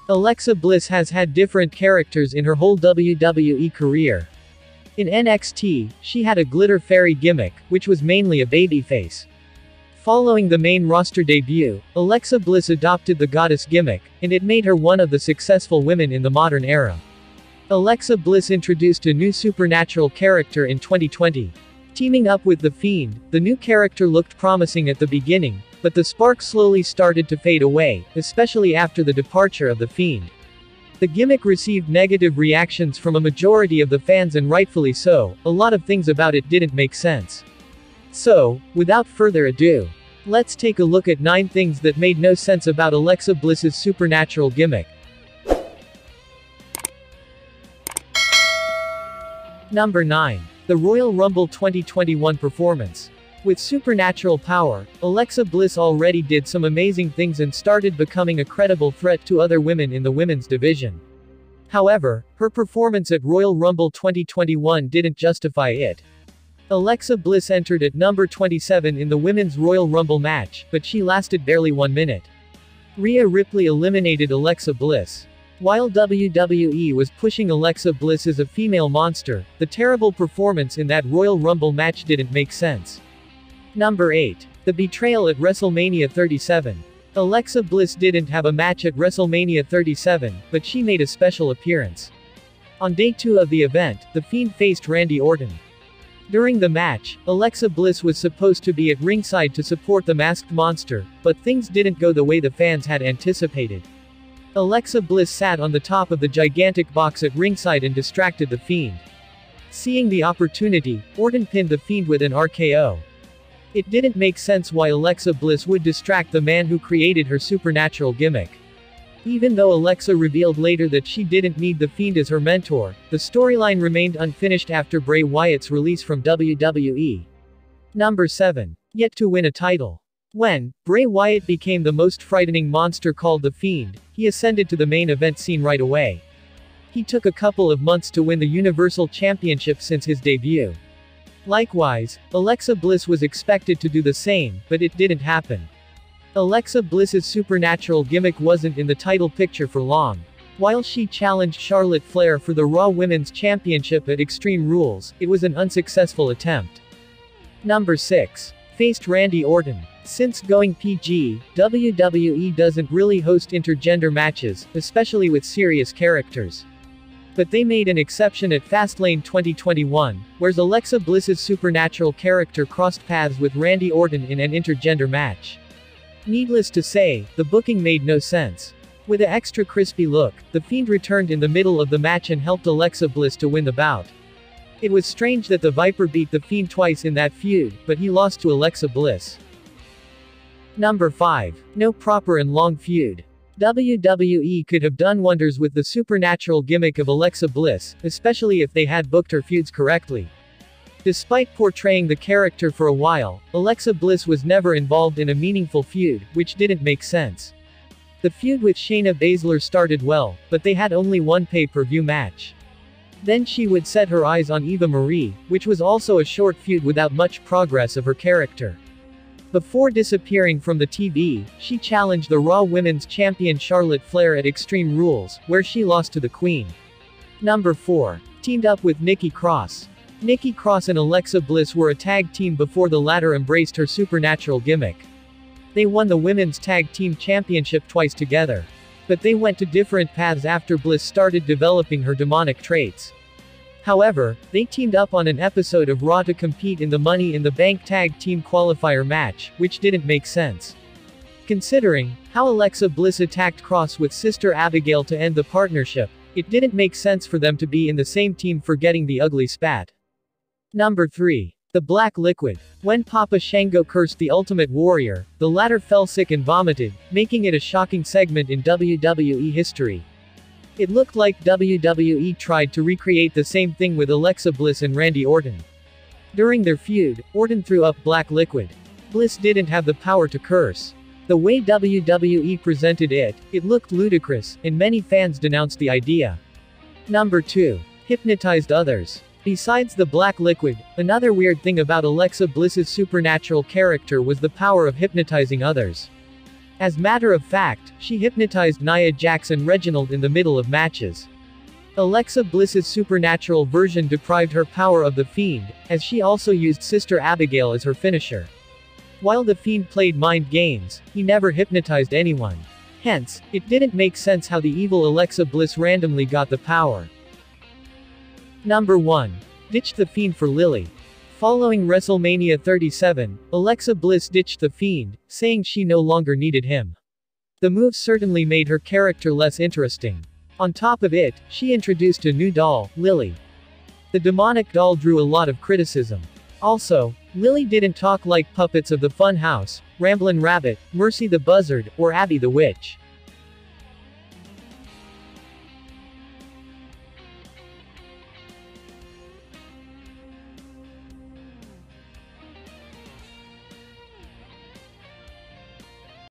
Alexa Bliss has had different characters in her whole WWE career. In NXT, she had a glitter fairy gimmick, which was mainly a babyface. Following the main roster debut, Alexa Bliss adopted the goddess gimmick, and it made her one of the successful women in the modern era. Alexa Bliss introduced a new supernatural character in 2020. Teaming up with the Fiend, the new character looked promising at the beginning, but the spark slowly started to fade away, especially after the departure of the Fiend. The gimmick received negative reactions from a majority of the fans, and rightfully so. A lot of things about it didn't make sense. So, without further ado, let's take a look at 9 things that made no sense about Alexa Bliss's supernatural gimmick. Number 9. The Royal Rumble 2021 performance. With supernatural power, Alexa Bliss already did some amazing things and started becoming a credible threat to other women in the women's division. However, her performance at Royal Rumble 2021 didn't justify it. Alexa Bliss entered at number 27 in the Women's Royal Rumble match, but she lasted barely 1 minute. Rhea Ripley eliminated Alexa Bliss. While WWE was pushing Alexa Bliss as a female monster, the terrible performance in that Royal Rumble match didn't make sense. Number 8. The Betrayal at WrestleMania 37. Alexa Bliss didn't have a match at WrestleMania 37, but she made a special appearance. On day 2 of the event, the Fiend faced Randy Orton. During the match, Alexa Bliss was supposed to be at ringside to support the masked monster, but things didn't go the way the fans had anticipated. Alexa Bliss sat on the top of the gigantic box at ringside and distracted the Fiend. Seeing the opportunity, Orton pinned the Fiend with an RKO. It didn't make sense why Alexa Bliss would distract the man who created her supernatural gimmick. Even though Alexa revealed later that she didn't need the Fiend as her mentor, the storyline remained unfinished after Bray Wyatt's release from WWE. Number 7. Yet to win a title. When Bray Wyatt became the most frightening monster called the Fiend, he ascended to the main event scene right away. He took a couple of months to win the Universal Championship since his debut. Likewise, Alexa Bliss was expected to do the same, but it didn't happen. Alexa Bliss's supernatural gimmick wasn't in the title picture for long. While she challenged Charlotte Flair for the Raw Women's Championship at Extreme Rules, it was an unsuccessful attempt. Number 6. Faced Randy Orton. Since going PG, WWE doesn't really host intergender matches, especially with serious characters. But they made an exception at Fastlane 2021, where Alexa Bliss's supernatural character crossed paths with Randy Orton in an intergender match. Needless to say, the booking made no sense. With an extra crispy look, the Fiend returned in the middle of the match and helped Alexa Bliss to win the bout. It was strange that the Viper beat the Fiend twice in that feud, but he lost to Alexa Bliss. Number 5. No proper and long feud. WWE could have done wonders with the supernatural gimmick of Alexa Bliss, especially if they had booked her feuds correctly. Despite portraying the character for a while, Alexa Bliss was never involved in a meaningful feud, which didn't make sense. The feud with Shayna Baszler started well, but they had only one pay-per-view match. Then she would set her eyes on Eva Marie, which was also a short feud without much progress of her character. Before disappearing from the TV, she challenged the Raw Women's Champion Charlotte Flair at Extreme Rules, where she lost to the Queen. Number 4. Teamed up with Nikki Cros. Nikki Cros and Alexa Bliss were a tag team before the latter embraced her supernatural gimmick. They won the Women's Tag Team Championship twice together. But they went to different paths after Bliss started developing her demonic traits. However, they teamed up on an episode of Raw to compete in the Money in the Bank Tag Team Qualifier match, which didn't make sense. Considering how Alexa Bliss attacked Cros with Sister Abigail to end the partnership, it didn't make sense for them to be in the same team for getting the ugly spat. Number 3. The Black Liquid. When Papa Shango cursed the Ultimate Warrior, the latter fell sick and vomited, making it a shocking segment in WWE history. It looked like WWE tried to recreate the same thing with Alexa Bliss and Randy Orton. During their feud, Orton threw up black liquid. Bliss didn't have the power to curse. The way WWE presented it, it looked ludicrous, and many fans denounced the idea. Number 2. Hypnotized Others. Besides the black liquid, another weird thing about Alexa Bliss's supernatural character was the power of hypnotizing others. As matter of fact, she hypnotized Nia Jax and Reginald in the middle of matches. Alexa Bliss's supernatural version deprived her power of the Fiend, as she also used Sister Abigail as her finisher. While the Fiend played mind games, he never hypnotized anyone. Hence, it didn't make sense how the evil Alexa Bliss randomly got the power. Number 1. Ditched the Fiend for Lilly. Following WrestleMania 37, Alexa Bliss ditched the Fiend, saying she no longer needed him. The move certainly made her character less interesting. On top of it, she introduced a new doll, Lilly. The demonic doll drew a lot of criticism. Also, Lilly didn't talk like puppets of the Fun House, Ramblin' Rabbit, Mercy the Buzzard, or Abby the Witch.